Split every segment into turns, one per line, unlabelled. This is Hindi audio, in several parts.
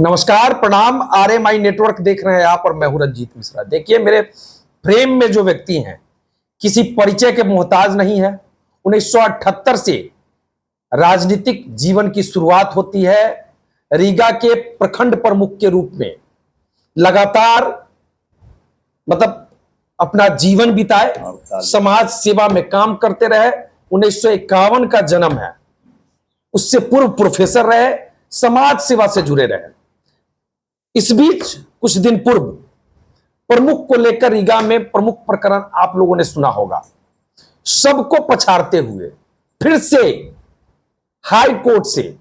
नमस्कार, प्रणाम। आरएमआई नेटवर्क देख रहे हैं आप और मैं हूं रंजीत मिश्रा। देखिए, मेरे फ्रेम में जो व्यक्ति हैं किसी परिचय के मोहताज नहीं है। 1978 से राजनीतिक जीवन की शुरुआत होती है। रीगा के प्रखंड प्रमुख के रूप में लगातार अपना जीवन बिताए, समाज सेवा में काम करते रहे। 1951 का जन्म है, उससे पूर्व प्रोफेसर रहे, समाज सेवा से जुड़े रहे। इस बीच कुछ दिन पूर्व प्रमुख को लेकर रीगा में प्रमुख प्रकरण आप लोगों ने सुना होगा। सबको पछाड़ते हुए फिर से हाई कोर्ट से,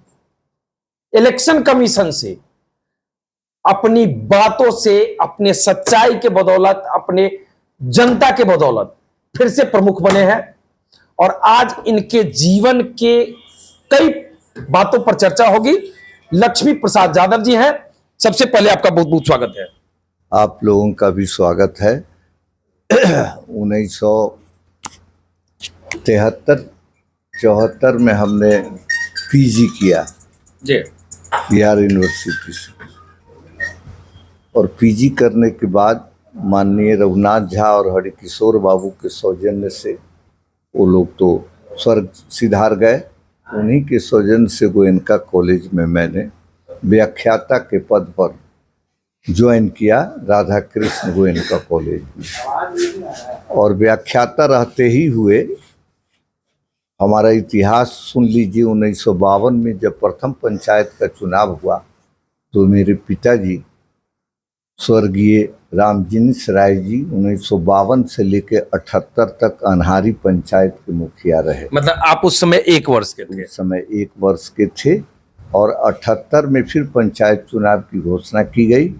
इलेक्शन कमीशन से, अपनी बातों से, अपने सच्चाई के बदौलत, अपने जनता के बदौलत फिर से प्रमुख बने हैं। और आज इनके जीवन के कई बातों पर चर्चा होगी। लक्ष्मी प्रसाद यादव जी हैं। सबसे पहले आपका बहुत बहुत स्वागत है।
आप लोगों का भी स्वागत है। 1973-74 में हमने पीजी किया
जी,
बिहार यूनिवर्सिटी से, और पीजी करने के बाद माननीय रघुनाथ झा और हरिकिशोर बाबू के सौजन्य से, वो लोग तो स्वर्ग सिधार गए, उन्हीं के सौजन्य से गोयनका कॉलेज में मैंने व्याख्याता के पद पर ज्वाइन किया, राधा कृष्ण गोयनका कॉलेज में। और व्याख्याता रहते ही हुए हमारा इतिहास सुन लीजिए। 1952 में जब प्रथम पंचायत का चुनाव हुआ तो मेरे पिताजी स्वर्गीय रामजिनिस राय जी 1952 से लेकर 78 तक अनहारी पंचायत के मुखिया रहे।
मतलब आप उस समय 1 वर्ष के थे?
उस समय 1 वर्ष के थे। और 78 में फिर पंचायत चुनाव की घोषणा की गई।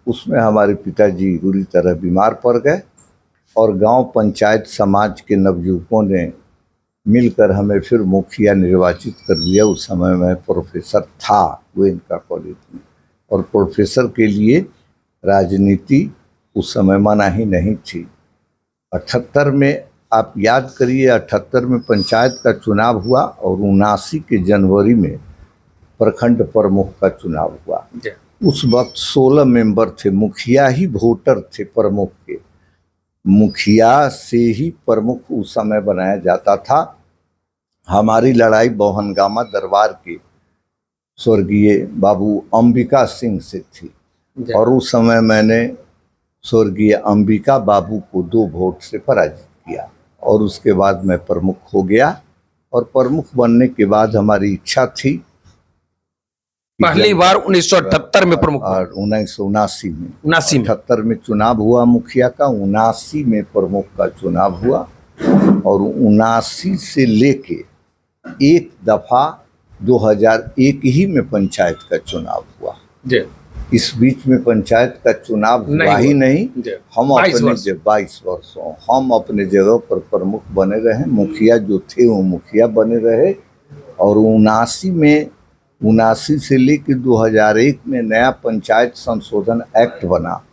उसमें हमारे पिताजी बुरी तरह बीमार पड़ गए और गांव पंचायत समाज के नवयुवकों ने मिलकर हमें फिर मुखिया निर्वाचित कर दिया। उस समय मैं प्रोफेसर था गोयनका कॉलेज में, और प्रोफेसर के लिए राजनीति उस समय मना ही नहीं थी। 78 में आप याद करिए, 78 में पंचायत का चुनाव हुआ और 79 के जनवरी में प्रखंड प्रमुख का चुनाव हुआ। उस वक्त 16 मेंबर थे, मुखिया ही वोटर थे प्रमुख के। मुखिया से ही प्रमुख उस समय बनाया जाता था। हमारी लड़ाई बोहनगामा दरबार के स्वर्गीय बाबू अंबिका सिंह से थी, और उस समय मैंने स्वर्गीय अंबिका बाबू को 2 वोट से पराजित किया, और उसके बाद मैं प्रमुख हो गया। और प्रमुख बनने के बाद हमारी इच्छा थी,
पहली बार 1978 में प्रमुख,
और 1979 में
78
में चुनाव हुआ मुखिया का, 79 में प्रमुख का चुनाव हुआ। और 79 से लेके एक दफा 2001 ही में पंचायत का चुनाव हुआ। इस बीच में पंचायत का चुनाव हुआ ही नहीं। हम अपने 22 वर्षों हम अपने जगह पर प्रमुख बने रहे, मुखिया जो थे वो मुखिया बने रहे। और 79 से लेकर 2001 में नया पंचायत संशोधन एक्ट बना।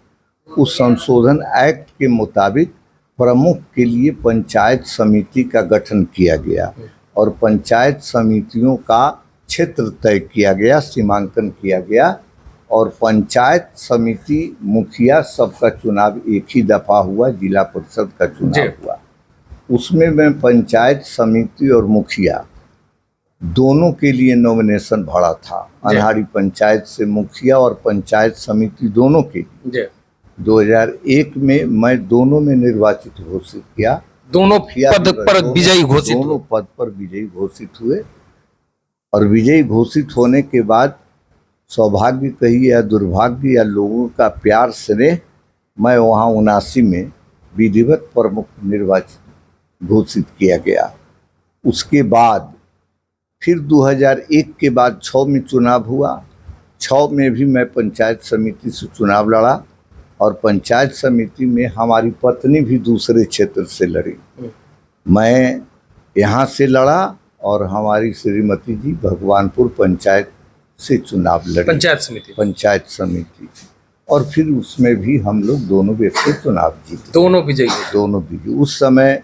उस संशोधन एक्ट के मुताबिक प्रमुख के लिए पंचायत समिति का गठन किया गया, और पंचायत समितियों का क्षेत्र तय किया गया, सीमांकन किया गया। और पंचायत समिति मुखिया सबका चुनाव एक ही दफा हुआ, जिला परिषद का चुनाव हुआ। उसमें मैं पंचायत समिति और मुखिया दोनों के लिए नॉमिनेशन भरा था। अनहारी पंचायत से मुखिया और पंचायत समिति दोनों के लिए 2001 में मैं दोनों में निर्वाचित घोषित किया।
दोनों पद पर विजयी घोषित,
दोनों पद पर विजयी घोषित हुए। और विजयी घोषित होने के बाद सौभाग्य कहिए या दुर्भाग्य या लोगों का प्यार स्नेह, मैं वहाँ 79 में विधिवत प्रमुख निर्वाचित घोषित किया गया। उसके बाद फिर 2001 के बाद 6 में चुनाव हुआ। 6 में भी मैं पंचायत समिति से चुनाव लड़ा, और पंचायत समिति में हमारी पत्नी भी दूसरे क्षेत्र से लड़ी। मैं यहाँ से लड़ा और हमारी श्रीमती जी भगवानपुर पंचायत से चुनाव लड़ी, पंचायत समिति। और फिर उसमें भी हम लोग दोनों व्यक्ति चुनाव जीते,
दोनों विजयी।
उस समय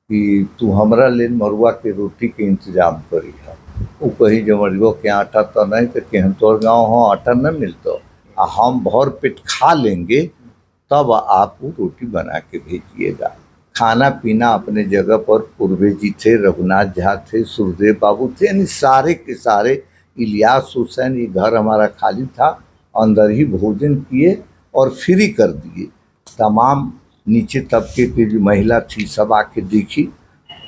कि तू हमरा ले मरुआ के रोटी के इंतजाम करी है। वो कही जमरियो के आटा तो नहीं तो केहन तोर गाँव हो आटा न मिलतो, आ हम भर पेट खा लेंगे तब आप वो रोटी बना के भेजिएगा। खाना पीना अपने जगह पर पूर्वे जी थे, रघुनाथ झा थे, सुरदेव बाबू थे, यानी सारे के सारे, इलियास हुसैन। ये घर हमारा खाली था, अंदर ही भोजन किए और फ्री कर दिए। तमाम नीचे तबके की जो महिला थी सब आके देखी,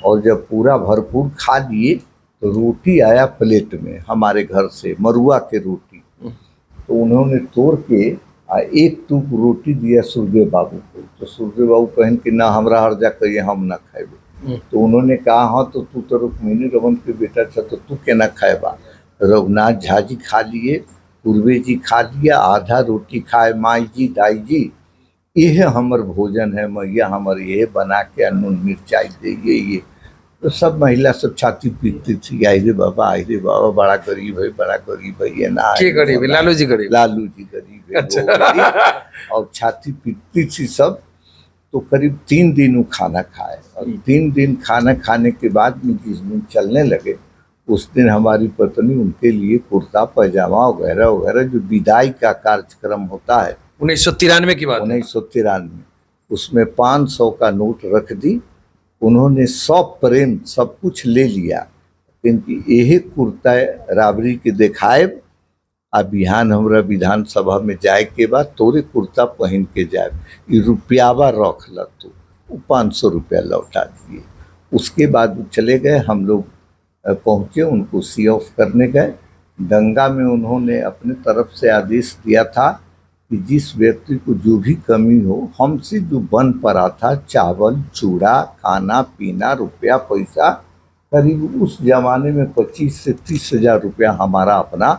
और जब पूरा भरपूर खा लिए तो रोटी आया प्लेट में हमारे घर से, मरुआ के रोटी। तो उन्होंने तोड़ के एक टूक रोटी दिया सुरदेव बाबू को। तो सुरदेव बाबू कहन कि ना हमरा हर जा कहिए हम ना खाएबे। तो उन्होंने कहा हाँ तो तू तो रुक्मिणी रमन के बेटा था तो तू केना खाएबा। रघुनाथ झा जी खा लिए, पूर्वे जी खा लिया, आधा रोटी खाए माई जी दाई जी। यह हमर भोजन है मैया, हमर ये बना के नून मिर्चाई दे ये। तो सब महिला सब छाती पीटती थी, आई रे बाबा बड़ा गरीब है, बड़ा गरीब है। ये ना
के गरीब है? लालू जी गरीब?
लालू जी गरीब है।
अच्छा।
वो गरीब। और छाती पीटती थी सब। तो करीब 3 दिन वो खाना खाए, और 3 दिन खाना खाने के बाद में जिस दिन चलने लगे उस दिन हमारी पत्नी उनके लिए कुर्ता पैजामा वगैरह वगैरह जो विदाई का कार्यक्रम होता है
1993 की बात है।
1993, उसमें 500 का नोट रख दी। उन्होंने सब प्रेम सब कुछ ले लिया, क्योंकि यही कुर्ता राबड़ी के देखाए आ बिहान हमरा विधानसभा में जाए के बाद तोरे कुर्ता पहन के जाए, ये रुपयावा रख ल तू। वो 500 रुपया लौटा दिए। उसके बाद वो चले गए, हम लोग पहुँचे, उनको सी ऑफ करने गए। गंगा में उन्होंने अपने तरफ से आदेश दिया था कि जिस व्यक्ति को जो भी कमी हो, हमसे जो बन पड़ा था चावल चूड़ा खाना पीना रुपया पैसा, करीब उस जमाने में 25 से 30 हजार रुपया हमारा अपना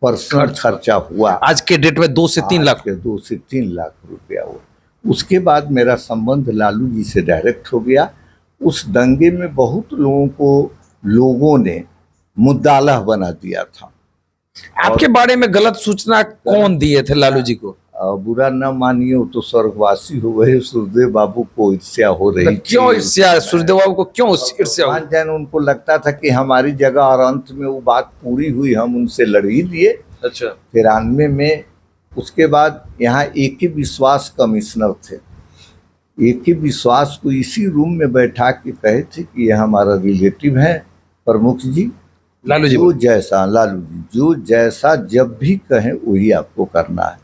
पर्सनल खर्चा हुआ।
आज के डेट में 2 से 3 लाख।
2 से 3 लाख रुपया हुआ। उसके बाद मेरा संबंध लालू जी से डायरेक्ट हो गया। उस दंगे में बहुत लोगों ने मुद्दालह बना दिया था।
आपके बारे में गलत सूचना कौन दिए थे लालू जी को?
बुरा न मानिए, वो तो स्वर्गवासी हो गए। सुरदेव बाबू को ईर्ष्या हो रही थी।
क्यों ईर्ष्या? सुरदेव बाबू को क्यों ईर्ष्या?
मान जान उनको लगता था कि हमारी जगह, और अंत में वो बात पूरी हुई, हम उनसे लड़ ही लिए।
अच्छा।
93 में उसके बाद यहाँ AK विश्वास कमिश्नर थे। AK विश्वास को इसी रूम में बैठा के कहे थे कि ये हमारा रिलेटिव है प्रमुख जी,
लालू जी
जो जैसा लालू जी जो जैसा जब भी कहें वही आपको करना है।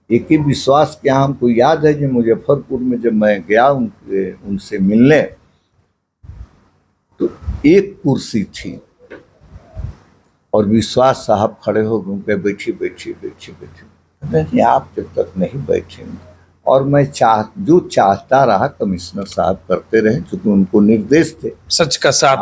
AK विश्वास क्या हमको याद है कि मुजफ्फरपुर में जब मैं गया उनसे मिलने, तो एक कुर्सी थी और विश्वास साहब खड़े हो गए, बैठिए आप जब तक नहीं बैठेंगे। और मैं जो चाहता रहा कमिश्नर साहब करते रहे, क्योंकि उनको निर्देश थे,
सच का साथ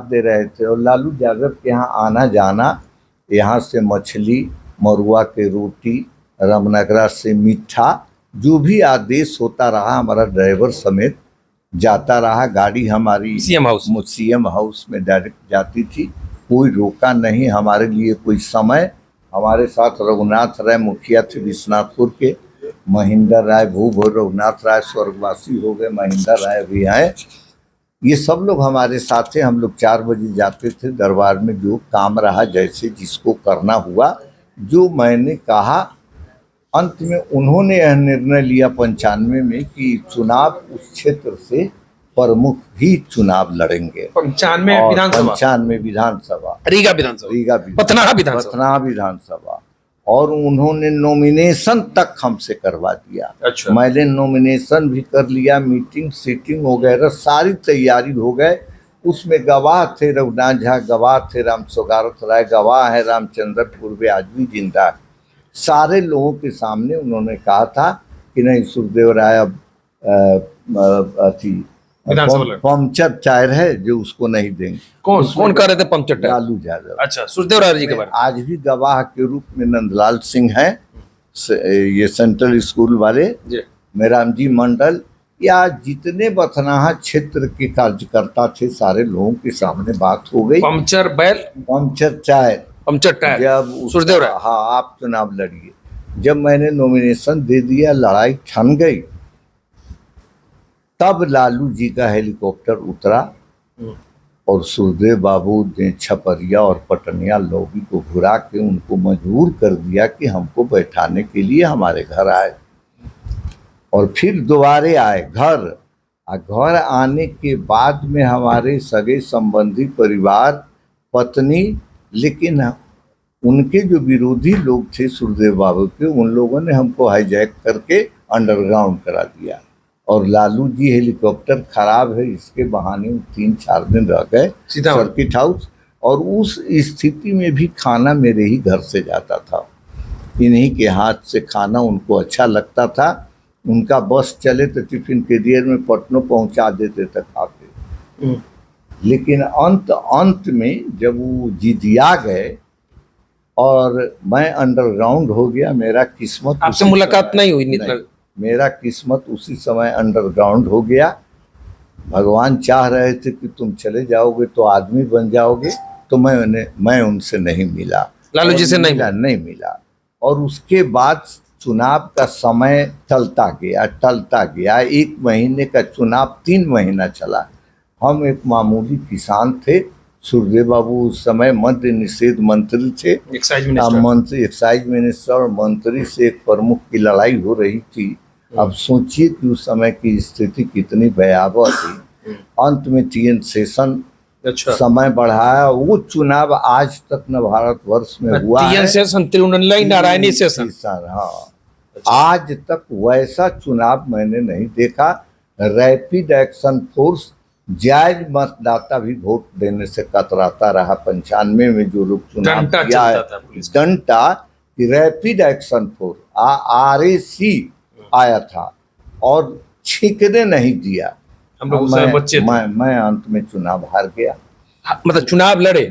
दे रहे थे। और लालू यादव के यहाँ आना जाना, यहाँ से मछली मरुआ के रोटी, रामनगरा से मीठा, जो भी आदेश होता रहा हमारा ड्राइवर समेत जाता रहा। गाड़ी हमारी सीएम हाउस में डायरेक्ट जाती थी, कोई रोका नहीं हमारे लिए कोई समय। हमारे साथ रघुनाथ राय मुखिया थे विश्वनाथपुर के, महेंद्र राय रघुनाथ राय स्वर्गवासी हो गए, महेंद्र राय भी आए। ये सब लोग हमारे साथ थे। हम लोग 4 बजे जाते थे दरबार में, जो काम रहा जैसे जिसको करना हुआ, जो मैंने कहा। अंत में उन्होंने यह निर्णय लिया 95 में कि चुनाव उस क्षेत्र से प्रमुख ही चुनाव लड़ेंगे। 95 विधानसभा, रीगा विधानसभा। और उन्होंने नॉमिनेशन तक हमसे करवा दिया।
अच्छा।
मैंने नॉमिनेशन भी कर लिया, मीटिंग सीटिंग वगैरह सारी तैयारी हो गए। उसमें गवाह थे रघुनाथ झा, गवाह थे राम सौगारत राय, गवाह है रामचंद्र पूर्वे आज भी जिंदा है। सारे लोगों के सामने उन्होंने कहा था कि नहीं सुरदेव राय अब पंचर टायर है जो उसको नहीं देंगे।
कौन कर रहे थे पंचर टायर?
लालू यादव।
अच्छा, सुरदेव राय जी के बारे में
आज भी गवाह के रूप में नंदलाल सिंह हैं, ये सेंट्रल स्कूल वाले, मेराम जी मंडल, या जितने बथनाहा क्षेत्र के कार्यकर्ता थे, सारे लोगों के सामने बात हो गई।
पंचर बैल,
पंचर टायर, जब
सुरदेव राय,
हाँ आप चुनाव लड़िए। जब मैंने नॉमिनेशन दे दिया, लड़ाई ठन गई, तब लालू जी का हेलीकॉप्टर उतरा और सुखदेव बाबू ने छपरिया और पटनिया लॉबी को घुरा के उनको मजबूर कर दिया कि हमको बैठाने के लिए हमारे घर आए, और फिर दोबारे आए घर। घर आने के बाद में हमारे सगे संबंधी, परिवार, पत्नी, लेकिन उनके जो विरोधी लोग थे सुखदेव बाबू के, उन लोगों ने हमको हाईजैक करके अंडरग्राउंड करा दिया। और लालू जी हेलीकॉप्टर खराब है इसके बहाने 3-4 दिन रह गए सर्किट हाउस, और उस स्थिति में भी खाना मेरे ही घर से जाता था। इन्हीं के हाथ से खाना उनको अच्छा लगता था। उनका बस चले तो टिफिन कैरियर में पटनों पहुंचा देते थे खाते। लेकिन अंत में जब वो जिदिया गए और मैं अंडरग्राउंड हो गया, मेरा किस्मत,
आपसे मुलाकात नहीं हुई?
मेरा किस्मत उसी समय अंडरग्राउंड हो गया। भगवान चाह रहे थे कि तुम चले जाओगे तो आदमी बन जाओगे, तो मैं उनसे नहीं मिला,
लालू जी से
नहीं मिला। और उसके बाद चुनाव का समय टलता गया। 1 महीने का चुनाव 3 महीना चला। हम एक मामूली किसान थे। सुखदेव बाबू उस समय मद्य निषेध मंत्री थे, एक्साइज मिनिस्टर और मंत्री से एक प्रमुख की लड़ाई हो रही थी। अब सोचिए कि उस समय की स्थिति कितनी भयावह थी। अंत में TN सेशन समय बढ़ाया। वो चुनाव आज तक न भारतवर्ष में हुआ है।
नारायणी सेशन,
हाँ, आज तक वैसा चुनाव मैंने नहीं देखा। रैपिड एक्शन फोर्स, जायज मतदाता भी वोट देने से कतराता रहा। 95 में जो लोग चुनाव किया है, घंटा रैपिड एक्शन फोर्स RAC आया था और छींकने नहीं दिया।
हम लोग बच्चे
मैं अंत में चुनाव हार गया।
मतलब चुनाव लड़े?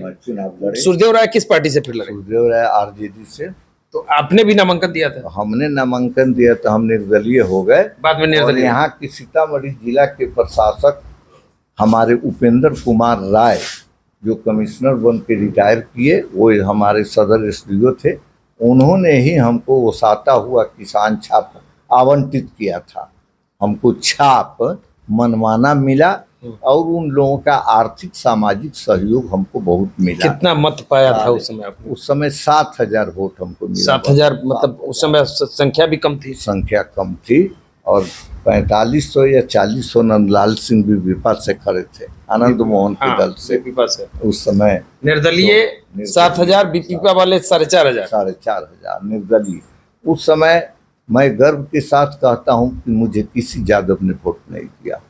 सुखदेव राय किस पार्टी से फिर लड़े?
सुखदेव राय RJD से।
तो आपने भी नामांकन दिया था?
हमने नामांकन दिया तो हम निर्दलीय हो गए
बाद में। निर्दलीय
यहाँ की सीतामढ़ी जिला के प्रशासक हमारे उपेंद्र कुमार राय, जो कमिश्नर बन के रिटायर किए, वो हमारे सदर SDO थे। उन्होंने ही हमको ओसाता हुआ किसान छाप आवंटित किया था। हमको छाप मनमाना मिला और उन लोगों का आर्थिक सामाजिक सहयोग हमको बहुत मिला।
कितना मत पाया था उस समय आपने?
उस समय 7,000 वोट हमको मिला।
7,000 मतलब उस समय संख्या भी कम थी?
संख्या कम थी। और 4500 या 4000 नंदलाल सिंह भी विपा से खड़े थे, आनंद मोहन के दल से। उस समय
निर्दलीय 7,000, विपा वाले 4,500।
4,500 निर्दलीय। उस समय मैं गर्व के साथ कहता हूं कि मुझे किसी यादव ने वोट नहीं दिया।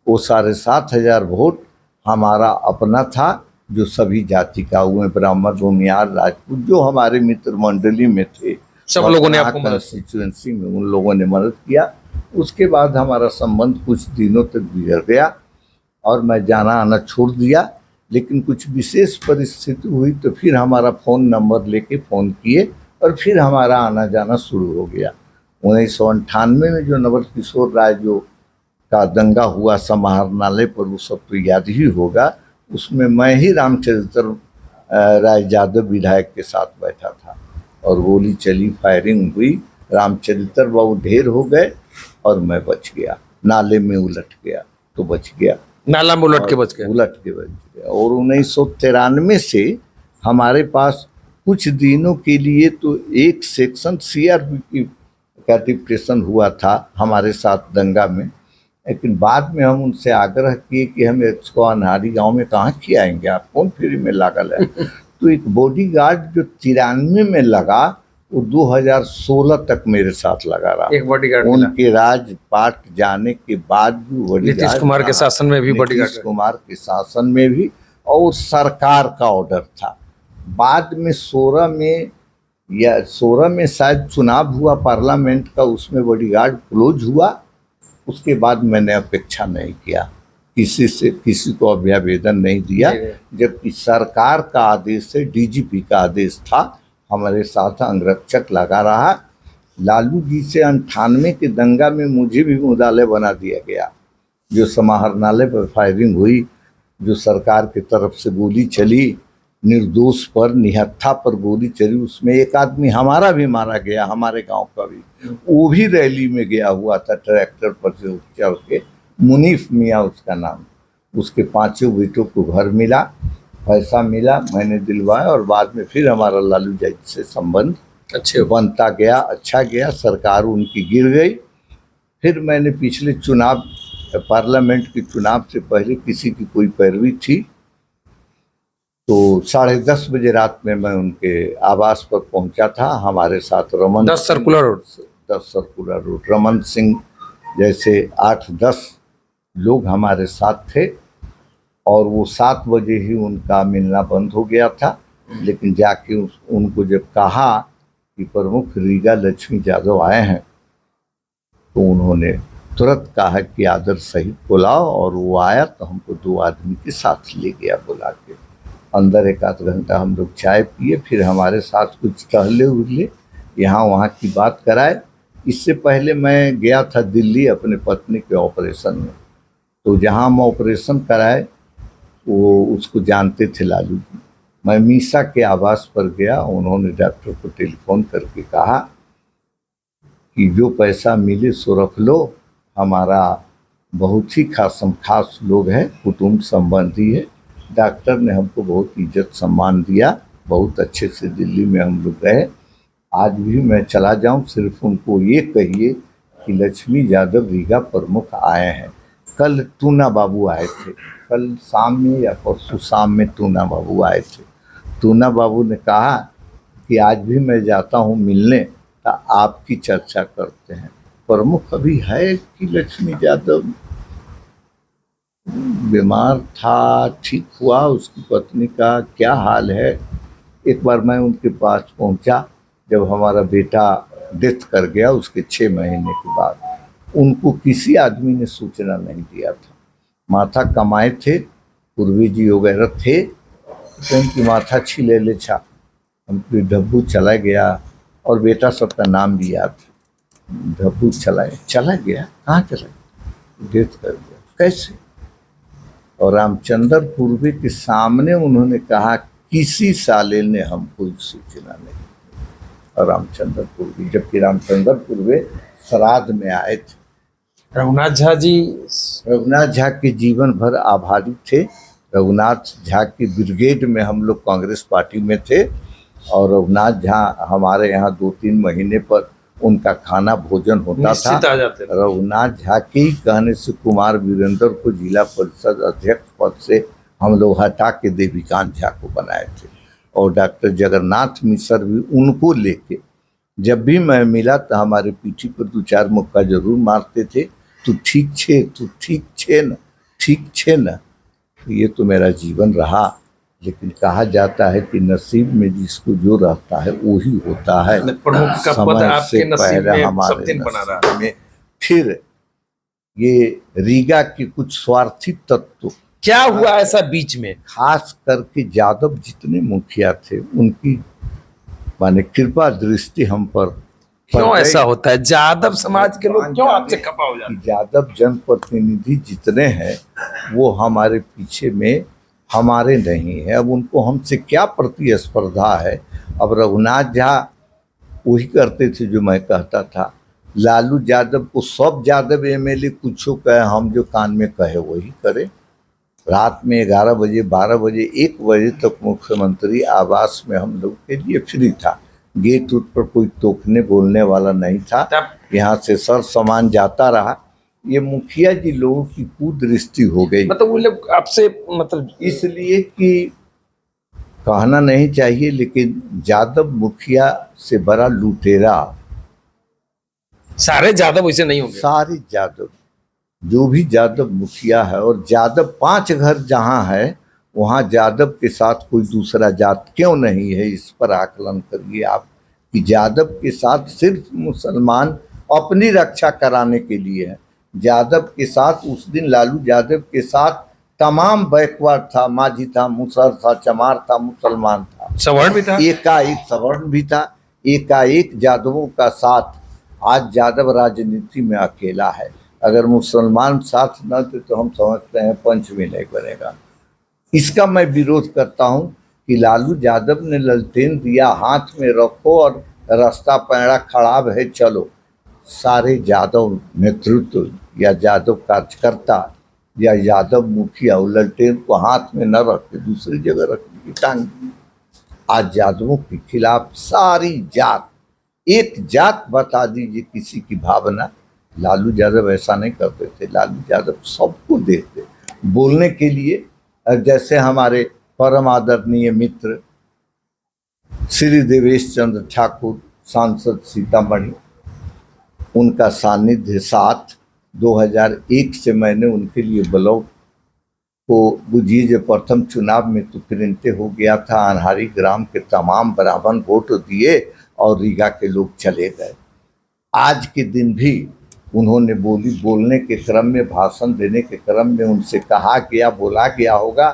वो 7,500 वोट हमारा अपना था, जो सभी जाति का हुए, ब्राह्मण, भूमियार, राजपूत, जो हमारे मित्र मंडली में थे,
सब लोगों ने आपको
कंस्टिट्यूएंसी में उन लोगों ने मदद किया। उसके बाद हमारा संबंध कुछ दिनों तक बिगड़ गया और मैं जाना आना छोड़ दिया। लेकिन कुछ विशेष परिस्थिति हुई तो फिर हमारा फ़ोन नंबर लेके फ़ोन किए और फिर हमारा आना जाना शुरू हो गया। 1998 में जो नवल किशोर राय जो का दंगा हुआ समाहरणालय पर, वो सब तो याद ही होगा। उसमें मैं ही रामचरित्र राय यादव विधायक के साथ बैठा था और गोली चली, फायरिंग हुई। रामचरित्र बाबू ढेर हो गए और मैं बच गया, नाले में उलट गया तो बच गया।
नाला में उलट के बच
गया। और 1993 से हमारे पास कुछ दिनों के लिए तो एक सेक्शन CRP का डिप्रेशन हुआ था हमारे साथ दंगा में। लेकिन बाद में हम उनसे आग्रह किए कि हम इसको अनहारी गांव में कहाँ खिलाएंगे, आप कौन फ्री में लागल है। तो एक बॉडीगार्ड जो 93 में लगा, वो 2016 तक मेरे साथ लगा रहा।
एक बॉडीगार्ड
उनके राजपाट जाने के बाद भी
नीतीश कुमार के शासन में भी बॉडीगार्ड,
नीतीश कुमार के शासन में भी, और सरकार का ऑर्डर था। बाद में 16 में शायद चुनाव हुआ पार्लियामेंट का, उसमें बॉडीगार्ड क्लोज हुआ। उसके बाद मैंने अपेक्षा नहीं किया किसी से, किसी को अभ्यावेदन नहीं दिया, जबकि सरकार का आदेश है, DGP का आदेश था। हमारे साथ अंगरक्षक लगा रहा। लालू जी से 98 के दंगा में मुझे भी मुदाले बना दिया गया। जो समाहरणालय पर फायरिंग हुई, जो सरकार की तरफ से गोली चली, निर्दोष पर, निहत्था पर गोली चली, उसमें एक आदमी हमारा भी मारा गया, हमारे गांव का भी। वो भी रैली में गया हुआ था, ट्रैक्टर पर चढ़ के मुनीफ मियाँ उसका नाम। उसके 5 बेटों को घर मिला, पैसा मिला, मैंने दिलवाया, और बाद में फिर हमारा लालू जी से संबंध
अच्छे
बनता गया, अच्छा गया। सरकार उनकी गिर गई। फिर मैंने पिछले चुनाव, पार्लियामेंट के चुनाव से पहले किसी की कोई पैरवी थी, तो 10:30 बजे रात में मैं उनके आवास पर पहुंचा था। हमारे साथ Raman
10 circular road
10 circular road, Raman Singh जैसे 8-10 लोग हमारे साथ थे, और वो 7 बजे ही उनका मिलना बंद हो गया था। लेकिन जाके उनको जब कहा कि प्रमुख रीगा लक्ष्मी यादव आए हैं, तो उन्होंने तुरंत कहा कि आदर सहित बुलाओ, और वो आया तो हमको 2 आदमी के साथ ले गया बुला के। अंदर 1 आध घंटा हम लोग चाय पिए, फिर हमारे साथ कुछ टहले उहले, यहाँ वहाँ की बात कराए। इससे पहले मैं गया था दिल्ली अपने पत्नी के ऑपरेशन में, तो जहाँ हम ऑपरेशन कराए वो उसको जानते थे लालू जी। मैं मीसा के आवास पर गया, उन्होंने डॉक्टर को टेलीफोन करके कहा कि जो पैसा मिले सो रख लो, हमारा बहुत ही खास लोग हैं, कुटुंब संबंधी है। डॉक्टर ने हमको बहुत इज्जत सम्मान दिया, बहुत अच्छे से दिल्ली में हम लोग गए। आज भी मैं चला जाऊं, सिर्फ उनको ये कहिए कि लक्ष्मी यादव रीगा प्रमुख आए हैं। कल टूना बाबू आए थे, कल शाम में या परसों शाम में टूना बाबू आए थे। टूना बाबू ने कहा कि आज भी मैं जाता हूँ मिलने, तो आपकी चर्चा करते हैं। प्रमुख अभी है कि लक्ष्मी यादव बीमार था, ठीक हुआ, उसकी पत्नी का क्या हाल है। एक बार मैं उनके पास पहुंचा जब हमारा बेटा डेथ कर गया, उसके 6 महीने के बाद। उनको किसी आदमी ने सूचना नहीं दिया था। माथा कमाए थे, पूर्वी जी वगैरह थे, कहीं की माथा छिले ले छा। हम फिर डब्बू चला गया, और बेटा सबका नाम भी याद था। डब्बू चला गया, कहाँ चला गया? डेथ कर गया। कैसे? और रामचंद्र पूर्वे के सामने उन्होंने कहा किसी साले ने हमको सूचना नहीं दी। और रामचंद्र पूर्वे, जबकि रामचंद्र पूर्वे श्राद्ध में आए थे।
रघुनाथ झा के जीवन भर आभारी थे। रघुनाथ झा की ब्रिगेड में हम लोग कांग्रेस पार्टी में थे, और रघुनाथ झा हमारे यहाँ 2-3 महीने पर उनका खाना भोजन होता था। रघुनाथ झा के ही कहने से कुमार वीरेंद्र को जिला परिषद अध्यक्ष पद से हम लोग हटा के देवीकांत झा को बनाए थे, और डॉक्टर जगन्नाथ मिश्र भी उनको लेके जब भी मैं मिला तो हमारे पीठी पर 2-4 मुक्का जरूर मारते थे। तू ठीक छे न। ये तो मेरा जीवन रहा। लेकिन कहा जाता है कि नसीब में जिसको जो रहता है वो ही होता है। प्रमुख का पद आपके नसीब में सब दिन बना रहा है।
फिर ये रीगा के कुछ स्वार्थी तत्व,
क्या हुआ ऐसा बीच में?
खास करके यादव जितने मुखिया थे उनकी माने कृपा दृष्टि हम पर।
क्यों ऐसा होता है? यादव समाज के लोग क्यों आपसे खपा हो जाते हैं?
यादव जनप्रतिनिधि जितने हैं वो हमारे पीछे में हमारे नहीं है। अब उनको हमसे क्या प्रतिस्पर्धा है? अब रघुनाथ झा वही करते थे जो मैं कहता था। लालू यादव को सब यादव एमएलए कुछ कहे, हम जो कान में कहे वही करे। रात में 11 बजे 12 बजे 1 बजे तक मुख्यमंत्री आवास में हम लोग के लिए फ्री था। गेट उट पर कोई टोकने बोलने वाला नहीं था। यहाँ से सर सामान जाता रहा। ये मुखिया जी लोगों की कुदृष्टि हो गई।
मतलब वो लोग आपसे मतलब
इसलिए कि कहना नहीं चाहिए, लेकिन यादव मुखिया से बड़ा लुटेरा
सारे यादव वैसे नहीं होंगे।
सारे यादव, जो भी यादव मुखिया है, और यादव 5 घर जहाँ है वहाँ यादव के साथ कोई दूसरा जात क्यों नहीं है? इस पर आकलन करिए आप कि यादव के साथ सिर्फ मुसलमान अपनी रक्षा कराने के लिए है। यादव के साथ उस दिन लालू यादव के साथ तमाम बैकवर्ड था, माझी था, मुसहर था, चमार था, मुसलमान था,
सवर्ण भी था,
एकाएक सवर्ण भी था। एकाएक यादवों का साथ। आज यादव राजनीति में अकेला है। अगर मुसलमान साथ न थे तो हम समझते हैं पंच भी नहीं बनेगा। इसका मैं विरोध करता हूं कि लालू यादव ने ललटेन दिया, हाथ में रखो और रास्ता पैड़ा खराब है चलो। सारे यादव नेतृत्व या यादव कार्यकर्ता या यादव मुखिया उलटेन को हाथ में न रख के दूसरी जगह रखने की टांग दी। आज यादवों के खिलाफ सारी जात, एक जात बता दीजिए किसी की भावना। लालू यादव ऐसा नहीं करते थे, लालू यादव सबको देते बोलने के लिए। जैसे हमारे परम आदरणीय मित्र श्री देवेश चंद्र ठाकुर सांसद सीतामढ़ी, उनका सानिध्य साथ 2001 से मैंने उनके लिए ब्लॉक को बुझिए जो प्रथम चुनाव में तो प्रिंटे हो गया था। अनहारी ग्राम के तमाम ब्राह्मण वोट दिए और रीगा के लोग चले गए। आज के दिन भी उन्होंने बोलने के क्रम में, भाषण देने के क्रम में उनसे कहा गया, बोला गया होगा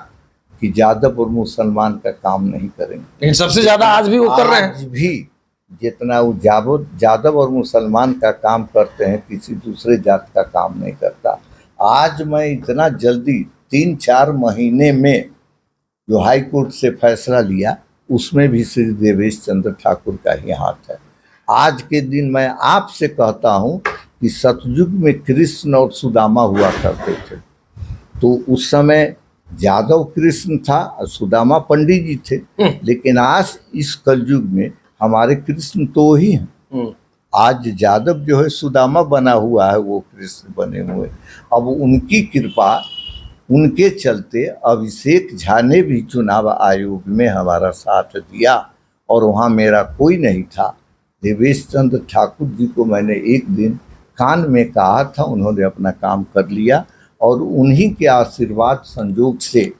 कि यादव और मुसलमान का काम नहीं करेंगे।
लेकिन सबसे ज्यादा आज भी वो कर रहे हैं।
आज भी जितना वो यादव और मुसलमान का काम करते हैं, किसी दूसरे जात का काम नहीं करता। आज मैं इतना जल्दी 3-4 महीने में जो हाई कोर्ट से फैसला लिया, उसमें भी श्री देवेश चंद्र ठाकुर का ही हाथ है। आज के दिन मैं आपसे कहता हूं कि सतयुग में कृष्ण और सुदामा हुआ करते थे, तो उस समय यादव कृष्ण था और सुदामा पंडित जी थे। लेकिन आज इस कलयुग में हमारे कृष्ण तो ही हैं। आज यादव जो है सुदामा बना हुआ है, वो कृष्ण बने हुए। अब उनकी कृपा, उनके चलते अभिषेक झा ने भी चुनाव आयोग में हमारा साथ दिया और वहाँ मेरा कोई नहीं था। देवेश चंद्र ठाकुर जी को मैंने एक दिन कान में कहा था, उन्होंने अपना काम कर लिया और उन्हीं के आशीर्वाद संजोग से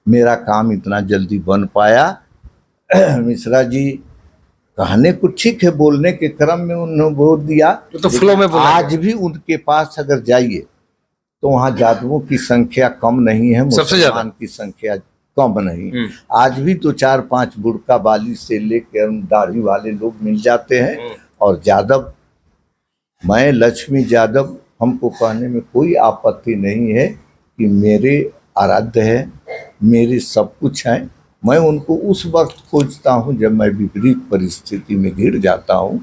मेरा काम इतना जल्दी बन पाया। मिश्रा जी कहने को ठीक है, बोलने के क्रम में उन्होंने बोल दिया
तो फ्लो में बोला।
आज भी उनके पास अगर जाइए तो वहाँ यादवों की संख्या कम नहीं है, मुसलमान की संख्या कम नहीं। आज भी तो 4-5 बुड़का बाली से लेकर दाढ़ी वाले लोग मिल जाते हैं। और यादव, मैं लक्ष्मी यादव, हमको कहने में कोई आपत्ति नहीं है कि मेरे आराध्य है, मेरे सब कुछ हैं। मैं उनको उस वक्त खोजता हूं जब मैं विपरीत परिस्थिति में घिर जाता हूं।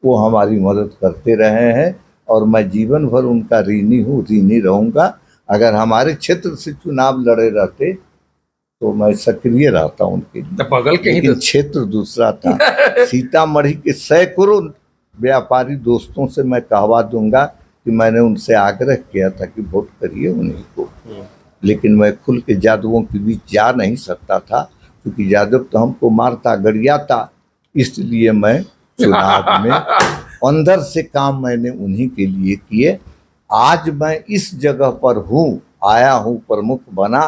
वो हमारी मदद करते रहे हैं और मैं जीवन भर उनका ऋणी हूँ, ऋणी रहूँगा। अगर हमारे क्षेत्र से चुनाव लड़े रहते तो मैं सक्रिय रहता उनके लिए,
बगल के ही
लेकिन क्षेत्र दूसरा था। सीतामढ़ी के सैकड़ों व्यापारी दोस्तों से मैं कहवा दूंगा कि मैंने उनसे आग्रह किया था कि वोट करिए उन्हीं को, लेकिन मैं खुल के यादवों के बीच जा नहीं सकता था क्योंकि यादव तो हमको मारता गरियाता। इसलिए मैं चुनाव में अंदर से काम मैंने उन्हीं के लिए किए। आज मैं इस जगह पर हूँ, आया हूँ, प्रमुख बना,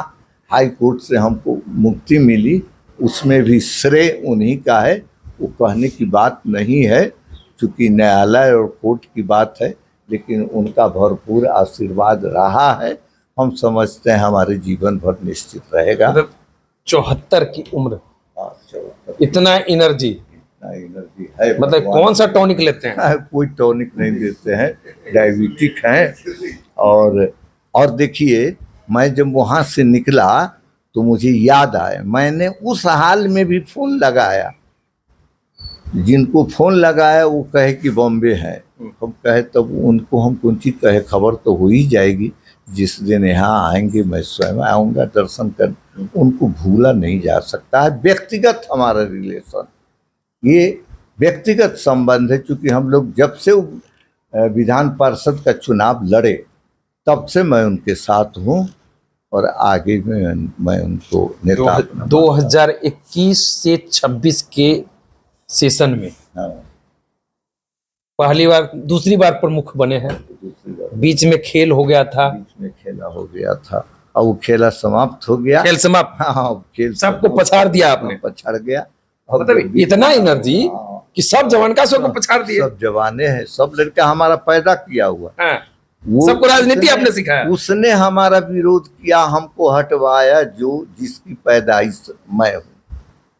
हाई कोर्ट से हमको मुक्ति मिली, उसमें भी श्रेय उन्हीं का है। वो कहने की बात नहीं है क्योंकि न्यायालय और कोर्ट की बात है, लेकिन उनका भरपूर आशीर्वाद रहा है। हम समझते हैं हमारे जीवन भर निश्चित रहेगा।
74 की उम्र, इतना एनर्जी
है,
मतलब कौन सा टॉनिक लेते हैं?
कोई टॉनिक नहीं देते हैं, डायबिटिक हैं। और देखिए, मैं जब वहाँ से निकला तो मुझे याद आया, मैंने उस हाल में भी फोन लगाया। जिनको फोन लगाया वो कहे कि बॉम्बे है। हम कहे तब उनको हम कौन चीज कहे, खबर तो हो ही जाएगी। जिस दिन यहाँ आएंगे मैं स्वयं आऊँगा दर्शन कर। उनको भूला नहीं जा सकता है। व्यक्तिगत हमारा रिलेशन, ये व्यक्तिगत संबंध है। चूँकि हम लोग जब से विधान पार्षद का चुनाव लड़े तब से मैं उनके साथ हूँ और आगे में मैं उनको नेता
2021 से 26 के सेशन में पहली बार, दूसरी बार प्रमुख बने हैं। बीच में खेल हो गया था,
बीच में खेला हो गया था और वो खेला समाप्त हो गया।
खेल समाप्त,
हाँ, खेल
सबको पछाड़ दिया आपने।
पछाड़ गया,
मतलब इतना एनर्जी कि सब जवान का सबको पछाड़ दिया।
सब जवाने हैं, सब लड़का हमारा पैदा किया हुआ।
वो सबको राजनीति आपने सिखाया।
उसने हमारा विरोध किया, हमको हटवाया। जो जिसकी पैदाइश मैं हूँ,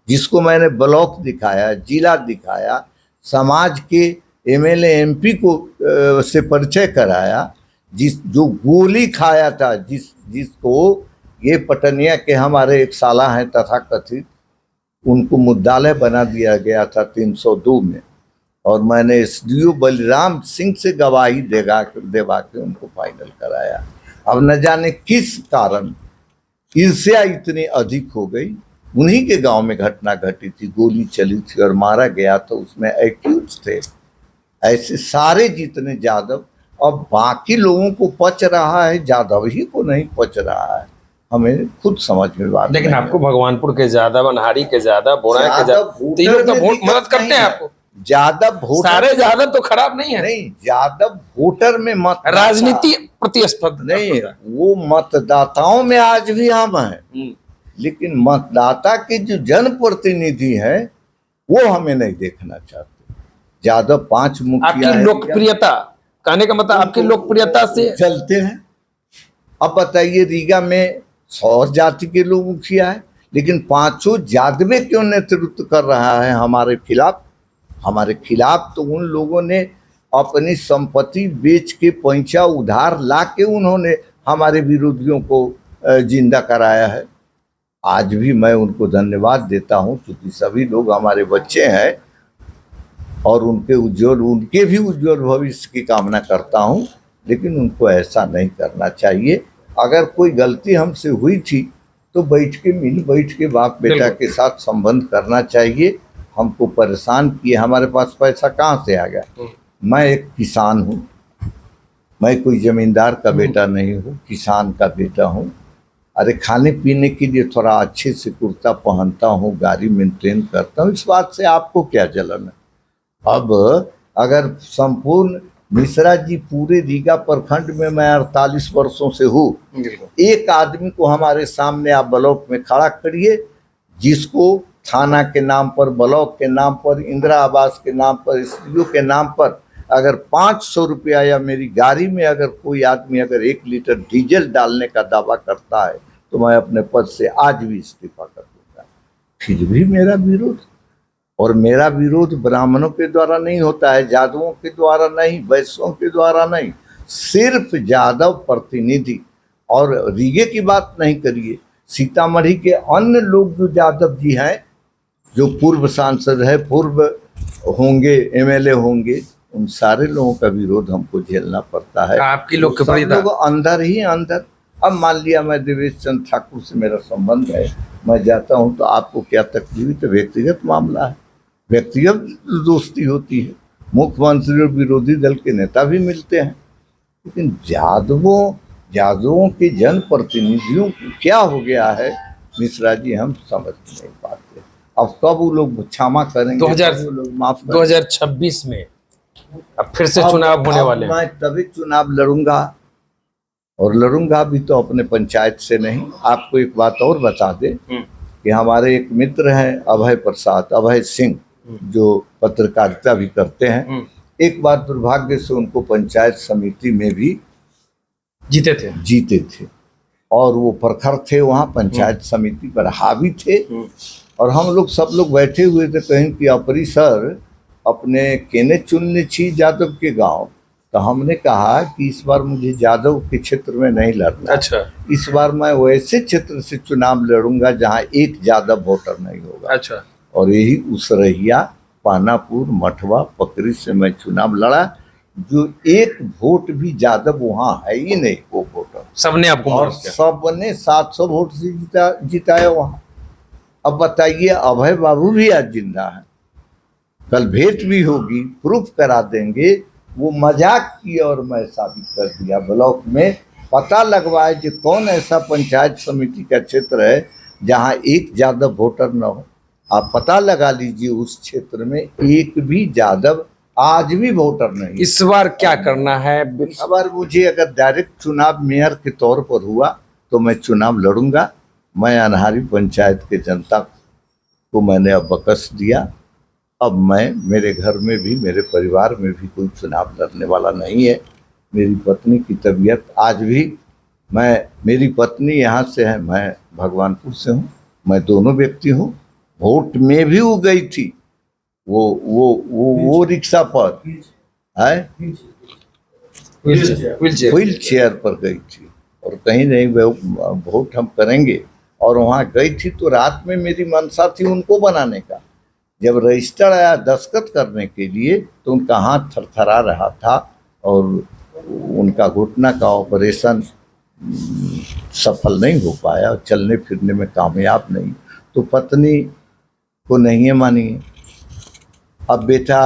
जिसको मैंने ब्लॉक दिखाया, जिला दिखाया, समाज के एमएलए एमपी को से परिचय कराया, जो गोली खाया था, जिसको ये पटनिया के हमारे एक साला हैं तथाकथित, उनको मुद्दालय बना दिया गया था 302 में। और मैंने एसडीओ बलराम सिंह से गवाही देवा के उनको फाइनल कराया। अब न जाने किस कारण ईर्ष्या इतनी अधिक हो गई। उन्हीं के गांव में घटना घटी थी, गोली चली थी और मारा गया, तो उसमें एक्यूज थे। ऐसे सारे जितने यादव, अब बाकी लोगों को पच रहा है, यादव ही को नहीं पच रहा है। हमें खुद समझ में बात
लेकिन
नहीं
आपको
है।
भगवानपुर के ज्यादा, बनहारी के ज्यादा, बोराई के ज्यादा,
यादव
तो ये लोग तो
वोटर में
वोट
दिक्कत
मदद करते
नहीं
हैं
है।
आपको।
यादव वोटर
सारे ज्यादा तो खराब नहीं है,
नहीं, यादव वोटर में मत
राजनीति प्रतिस्पर्धा
नहीं, वो मतदाताओं में आज भी हम हैं, लेकिन मतदाता के जो जनप्रतिनिधि है वो हमें नहीं देखना चाहते। यादव 5 मुखिया
आपकी
है,
लोकप्रियता, कहने का मतलब आपकी लोकप्रियता से
चलते हैं। अब बताइए, रीगा में 100 जाति के लोग मुखिया है, लेकिन 5 यादवे क्यों नेतृत्व कर रहा है हमारे खिलाफ? हमारे खिलाफ तो उन लोगों ने अपनी संपत्ति बेच के पैसा उधार ला के उन्होंने हमारे विरोधियों को जिंदा कराया है। आज भी मैं उनको धन्यवाद देता हूं, क्योंकि सभी लोग हमारे बच्चे हैं और उनके भी उज्जवल भविष्य की कामना करता हूं, लेकिन उनको ऐसा नहीं करना चाहिए। अगर कोई गलती हमसे हुई थी तो बैठ के बाप बेटा के साथ संबंध करना चाहिए। हमको परेशान किए, हमारे पास पैसा कहाँ से आ गया? मैं एक किसान हूँ, मैं कोई जमींदार का बेटा नहीं हूँ, किसान का बेटा हूँ। अरे खाने पीने के लिए थोड़ा अच्छे से कुर्ता पहनता हूँ, गाड़ी मेंटेन करता हूँ, इस बात से आपको क्या जलन है? अब अगर संपूर्ण मिश्रा जी पूरे रीगा प्रखंड में मैं 48 वर्षों से हूँ, एक आदमी को हमारे सामने आप ब्लॉक में खड़ा करिए, जिसको थाना के नाम पर, ब्लॉक के नाम पर, इंदिरा आवास के नाम पर, एसडीओ के नाम पर अगर 500 रुपया या मेरी गाड़ी में अगर कोई आदमी अगर 1 लीटर डीजल डालने का दावा करता है तो मैं अपने पद से आज भी इस्तीफा कर दूंगा। फिर भी मेरा विरोध, और मेरा विरोध ब्राह्मणों के द्वारा नहीं होता है, यादवों के द्वारा नहीं, वैश्यों के द्वारा नहीं, सिर्फ यादव प्रतिनिधि। और रीगे की बात नहीं करिए, सीतामढ़ी के अन्य लोग जो यादव जी हैं, जो पूर्व सांसद है, पूर्व होंगे, एमएलए होंगे, उन सारे लोगों का विरोध हमको झेलना पड़ता है।
आपकी लोकप्रियता,
सब लोग अंदर ही अंदर। अब मान लिया मैं देवेश चंद्र ठाकुर से मेरा संबंध है, मैं जाता हूं तो आपको क्या तकलीफ? तो व्यक्तिगत मामला है, व्यक्तिगत दोस्ती होती है। मुख्यमंत्री और विरोधी दल के नेता भी मिलते हैं, लेकिन यादवों के जनप्रतिनिधियों को क्या हो गया है मिश्रा जी, हम समझ नहीं पाते। अब कब वो लोग क्षमा करेंगे?
2026 में अब फिर से चुनाव होने वाले हैं।
मैं तभी चुनाव लड़ूंगा, और लड़ूंगा भी तो अपने पंचायत से नहीं। आपको एक बात और बता दे कि हमारे एक मित्र हैं अभय सिंह, जो पत्रकारिता भी करते हैं। एक बार दुर्भाग्य से उनको पंचायत समिति में भी जीते थे और वो प्रखर थे, वहाँ पंचायत समिति पर हावी थे। और हम लोग सब लोग बैठे हुए थे, कहीं कि अपरी सर अपने केने चुनने छी यादव के गांव। तो हमने कहा कि इस बार मुझे यादव के क्षेत्र में नहीं लड़ना।
अच्छा,
इस बार मैं वैसे क्षेत्र से चुनाव लड़ूंगा जहां एक यादव वोटर नहीं होगा।
अच्छा।
और यही उसरहिया, पानापुर, मठवा, पकरी से मैं चुनाव लड़ा, जो एक वोट भी यादव वहां है ही नहीं, वो वोटर
सबने आपको,
और सबने 700 वोट से जिताया वहां। अब बताइए, अभय बाबू भी आज जिंदा है, कल भेंट भी होगी, प्रूफ करा देंगे। वो मजाक किया और मैं साबित कर दिया। ब्लॉक में पता लगवाए कि कौन ऐसा पंचायत समिति का क्षेत्र है जहां एक यादव वोटर न हो। आप पता लगा लीजिए, उस क्षेत्र में एक भी यादव आज भी वोटर नहीं।
इस बार क्या करना है?
इस बार मुझे अगर डायरेक्ट चुनाव मेयर के तौर पर हुआ तो मैं चुनाव लड़ूंगा। मैं अनहारी पंचायत के जनता को मैंने अब बकस दिया। अब मैं, मेरे घर में भी, मेरे परिवार में भी कोई चुनाव लड़ने वाला नहीं है। मेरी पत्नी की तबीयत आज भी, मेरी पत्नी यहाँ से है, मैं भगवानपुर से हूँ, मैं दोनों व्यक्ति हूँ। वोट में भी वो गई थी, वो रिक्शा पर है, व्हील चेयर पर गई थी, और कहीं नहीं वोट हम करेंगे। और वहाँ गई थी तो रात में मेरी मंशा थी उनको बनाने का। जब रजिस्टर आया दस्तखत करने के लिए तो उनका हाथ थरथरा रहा था और उनका घुटना का ऑपरेशन सफल नहीं हो पाया और चलने फिरने में कामयाब नहीं। तो पत्नी को नहीं है मानी। अब बेटा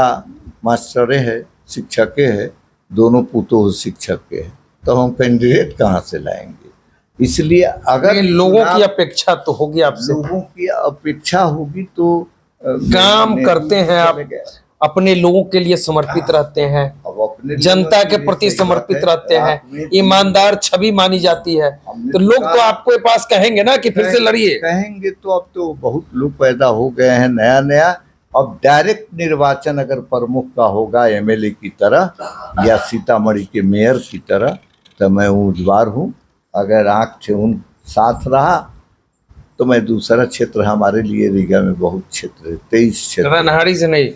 मास्टरे है, शिक्षक है, दोनों पुतों शिक्षक के है, तो हम कैंडिडेट कहाँ से लाएंगे? इसलिए अगर
लोगों की अपेक्षा तो होगी आपसे,
लोगों की अपेक्षा होगी तो
काम करते हैं आप, अपने लोगों के लिए समर्पित रहते हैं,
अब अपने
जनता के प्रति समर्पित रहते हैं, ईमानदार छवि मानी जाती है, तो लोग तो आपके पास कहेंगे ना कि फिर से लड़िए।
कहेंगे तो अब तो बहुत लोग पैदा हो गए हैं नया नया। अब डायरेक्ट निर्वाचन अगर प्रमुख का होगा एमएलए की तरह या सीतामढ़ी के मेयर की तरह तो मैं उम्मीदवार हूँ। अगर आँख से उन साथ रहा तो मैं दूसरा क्षेत्र, हमारे लिए रीगा में बहुत क्षेत्र है, 23 क्षेत्र।
रनहाड़ी से नहीं?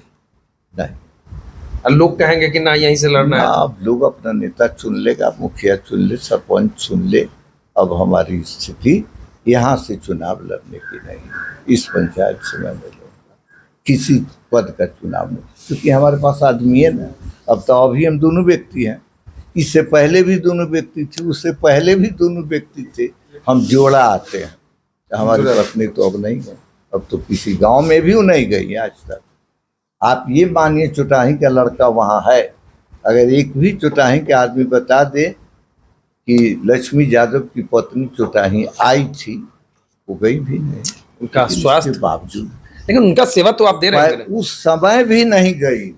लोग कहेंगे कि ना यहीं से लड़ना है।
अब लोग अपना नेता चुन लेगा, मुखिया चुन ले, सरपंच चुन ले। अब हमारी स्थिति यहाँ से चुनाव लड़ने की नहीं, इस पंचायत से मैं लड़ूंगा, किसी पद का चुनाव नहीं, क्योंकि हमारे पास आदमी है ना। अब तो अभी हम दोनों व्यक्ति हैं, इससे पहले भी दोनों व्यक्ति थे, उससे पहले भी दोनों व्यक्ति थे, हम जोड़ा आते हैं। हमारी पत्नी तो अब नहीं है, अब तो किसी गांव में भी वो नहीं गई आज तक। आप ये मानिए चुटाही का लड़का वहाँ है, अगर एक भी चुटाही के आदमी बता दे कि लक्ष्मी यादव की पत्नी चुटाही आई थी, वो गई भी नहीं।
उनका स्वास्थ्य
के बावजूद,
लेकिन उनका सेवा तो आप दे रहे हैं।
उस समय भी नहीं गई,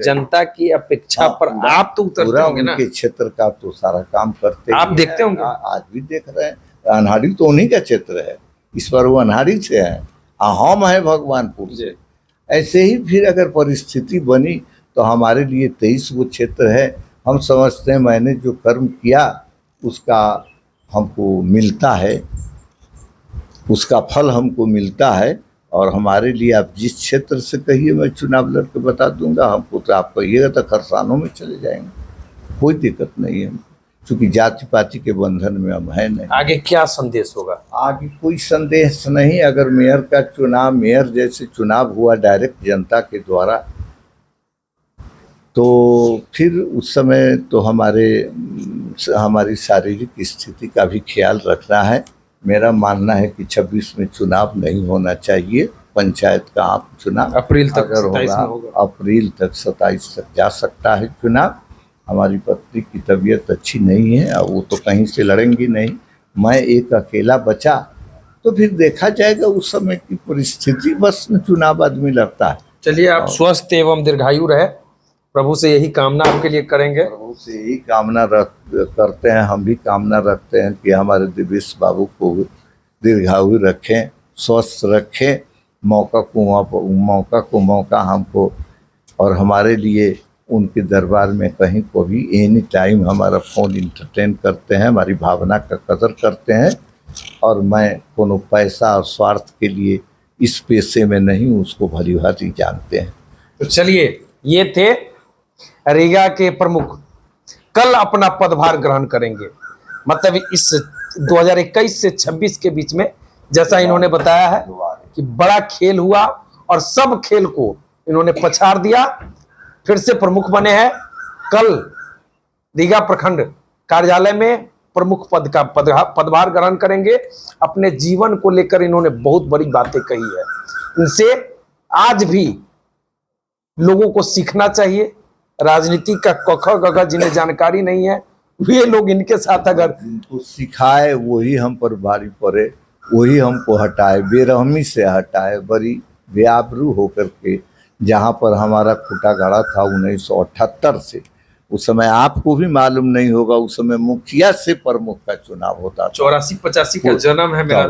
जनता की अपेक्षा पर आप तो उतरते होंगे ना।
उनके क्षेत्र का तो सारा काम करते
आप देखते होंगे,
आज भी देख रहे हैं। अनहाड़ी तो उन्हीं का क्षेत्र है, इस बार वो अनहाड़ी से है, हम है भगवानपुर से। ऐसे ही फिर अगर परिस्थिति बनी तो हमारे लिए 23 वो क्षेत्र है। हम समझते हैं मैंने जो कर्म किया उसका हमको मिलता है, उसका फल हमको मिलता है। और हमारे लिए आप जिस क्षेत्र से कहिए मैं चुनाव लड़ के बता दूंगा। हमको तो आप कहिएगा तो खरसानों में चले जाएंगे, कोई दिक्कत नहीं है, क्योंकि जाति पाति के बंधन में हम है नहीं।
आगे क्या संदेश होगा?
आगे कोई संदेश नहीं। अगर मेयर का चुनाव, मेयर जैसे चुनाव हुआ डायरेक्ट जनता के द्वारा, तो फिर उस समय तो हमारी शारीरिक स्थिति का भी ख्याल रखना है। मेरा मानना है कि 26 में चुनाव नहीं होना चाहिए, पंचायत का आम चुनाव
अप्रैल तक
अगर होगा, अप्रैल तक 27 तक जा सकता है चुनाव। हमारी पत्नी की तबीयत अच्छी नहीं है, अब वो तो कहीं से लड़ेंगी नहीं, मैं एक अकेला बचा तो फिर देखा जाएगा उस समय की परिस्थिति, बस चुनाव आदमी लड़ता है।
चलिए, आप स्वस्थ एवं दीर्घायु रहे, प्रभु से यही कामना आपके लिए करेंगे।
प्रभु से यही कामना करते हैं, हम भी कामना रखते हैं कि हमारे दिवेश बाबू को दीर्घायु रखें, स्वस्थ रखें, मौका को मौका हमको, और हमारे लिए उनके दरबार में कहीं को भी एनी टाइम हमारा फ़ोन इंटरटेन करते हैं, हमारी भावना का कदर करते हैं। और मैं कोनो पैसा और स्वार्थ के लिए इस पेशे में नहीं, उसको भली भांति जानते हैं।
तो चलिए, ये थे रीगा के प्रमुख, कल अपना पदभार ग्रहण करेंगे। मतलब इस 2021 से 26 के बीच में, जैसा इन्होंने बताया है कि बड़ा खेल हुआ और सब खेल को इन्होंने पछाड़ दिया, फिर से प्रमुख बने हैं। कल रीगा प्रखंड कार्यालय में प्रमुख पद का पदभार ग्रहण करेंगे। अपने जीवन को लेकर इन्होंने बहुत बड़ी बातें कही है, इनसे आज भी लोगों को सीखना चाहिए। राजनीति का कख गघ जिन्हें जानकारी नहीं है, वे लोग इनके साथ अगर
जिनको सिखाए वही हम पर भारी पड़े, वही हमको हटाए, बेरहमी से हटाए, बड़ी बेआबरू होकर के। जहाँ पर हमारा खूटा गाड़ा था 1978 से, उस समय आपको भी मालूम नहीं होगा, उस समय मुखिया से प्रमुख का चुनाव होता था।
84-85 का जन्म है मेरा।